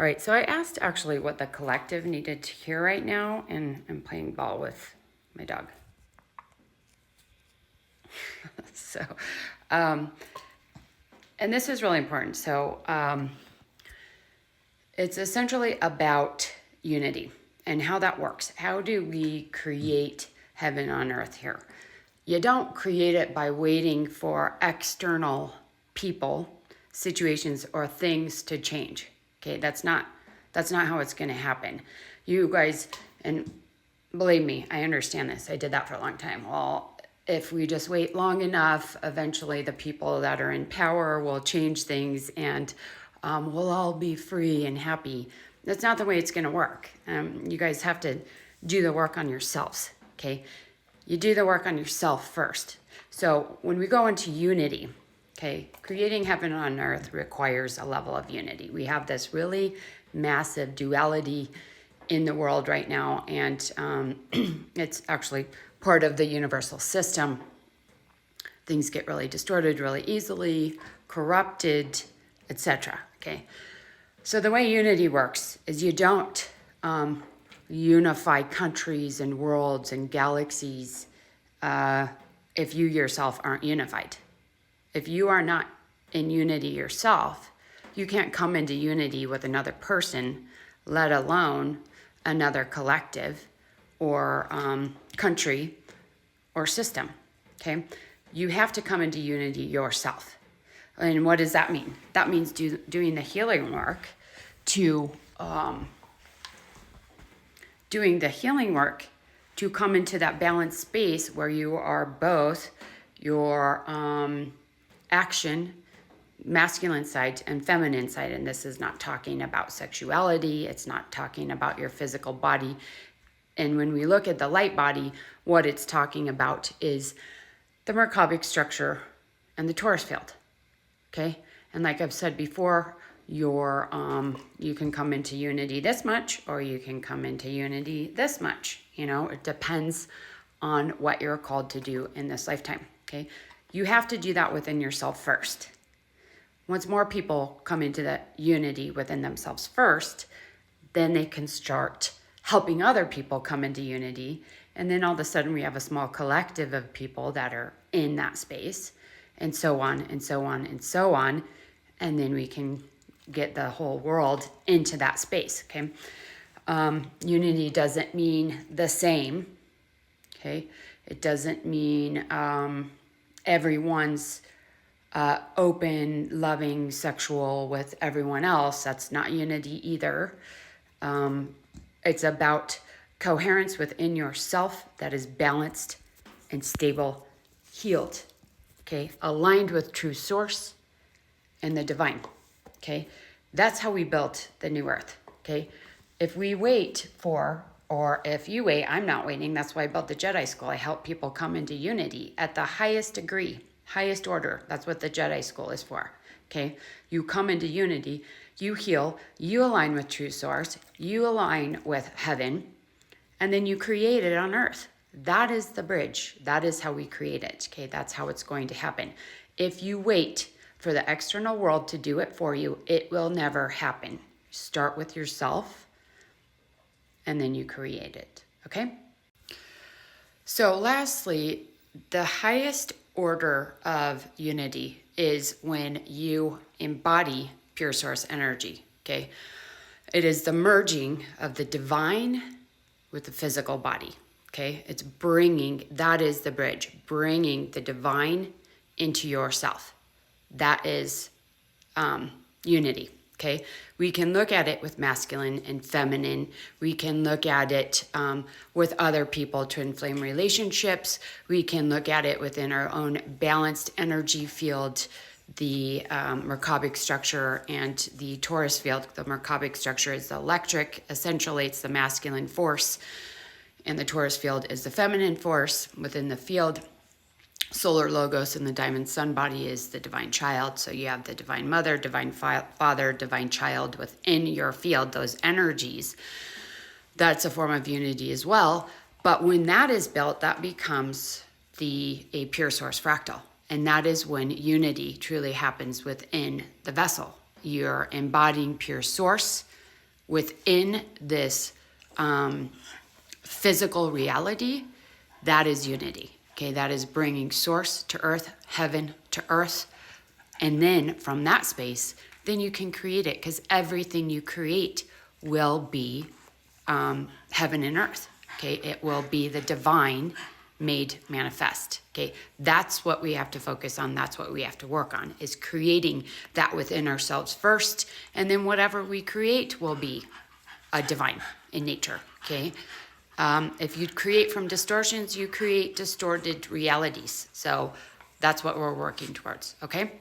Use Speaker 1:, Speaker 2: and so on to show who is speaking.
Speaker 1: All right, so I asked actually what the collective needed to hear right now, and I'm playing ball with my dog. So, and this is really important. So, it's essentially about unity and how that works. How do we create heaven on earth here? You don't create it by waiting for external people, situations, or things to change. Okay, that's not how it's going to happen. You guys, and believe me, I understand this. I did that for a long time. Well, if we just wait long enough, eventually the people that are in power will change things, and we'll all be free and happy. That's not the way it's going to work. You guys have to do the work on yourselves, okay? You do the work on yourself first. So when we go into unity, okay, creating heaven on earth requires a level of unity. We have this really massive duality in the world right now, and it's actually part of the universal system. Things get really distorted really easily, corrupted, etc. Okay, so the way unity works is you don't unify countries and worlds and galaxies if you yourself aren't unified. If you are not in unity yourself, you can't come into unity with another person, let alone another collective or country or system, okay? You have to come into unity yourself. And what does that mean? That means doing the healing work to come into that balanced space where you are both your action, masculine side and feminine side. And this is not talking about sexuality. It's not talking about your physical body. And when we look at the light body, what it's talking about is the Merkabah structure and the torus field. Okay? And like I've said before, you can come into unity this much, or you can come into unity this much. You know, it depends on what you're called to do in this lifetime. Okay? You have to do that within yourself first. Once more people come into that unity within themselves first, then they can start helping other people come into unity. And then all of a sudden we have a small collective of people that are in that space, and so on and so on and so on. And then we can get the whole world into that space, okay? Unity doesn't mean the same, okay? It doesn't mean everyone's open, loving, sexual with everyone else. That's not unity either. It's about coherence within yourself that is balanced and stable, healed, okay? Aligned with true source and the divine, okay? That's how we built the new earth, okay? If we wait for, or if you wait, I'm not waiting. That's why I built the Jedi School. I help people come into unity at the highest degree, highest order. That's what the Jedi School is for, okay? You come into unity, you heal, you align with true source, you align with heaven, and then you create it on earth. That is the bridge. That is how we create it, okay? That's how it's going to happen. If you wait for the external world to do it for you, it will never happen. Start with yourself, and then you create it, okay? So lastly, the highest order of unity is when you embody pure source energy, okay? It is the merging of the divine with the physical body, okay? It's that is the bridge, bringing the divine into yourself. That is unity, okay? We can look at it with masculine and feminine. We can look at it with other people to inflame relationships. We can look at it within our own balanced energy field, the Merkabah structure and the torus field. The Merkabah structure is the electric. Essentially, it's the masculine force, and the torus field is the feminine force within the field. Solar logos in the diamond sun body is the divine child. So you have the divine mother, divine father, divine child within your field, those energies. That's a form of unity as well. But when that is built, that becomes a pure source fractal. And that is when unity truly happens within the vessel. You're embodying pure source within this physical reality, that is unity. Okay, that is bringing source to earth, heaven to earth. And then from that space, then you can create it, because everything you create will be heaven and earth. Okay, it will be the divine made manifest. Okay, that's what we have to focus on. That's what we have to work on, is creating that within ourselves first. And then whatever we create will be a divine in nature. Okay. If you create from distortions, you create distorted realities. So that's what we're working towards. Okay.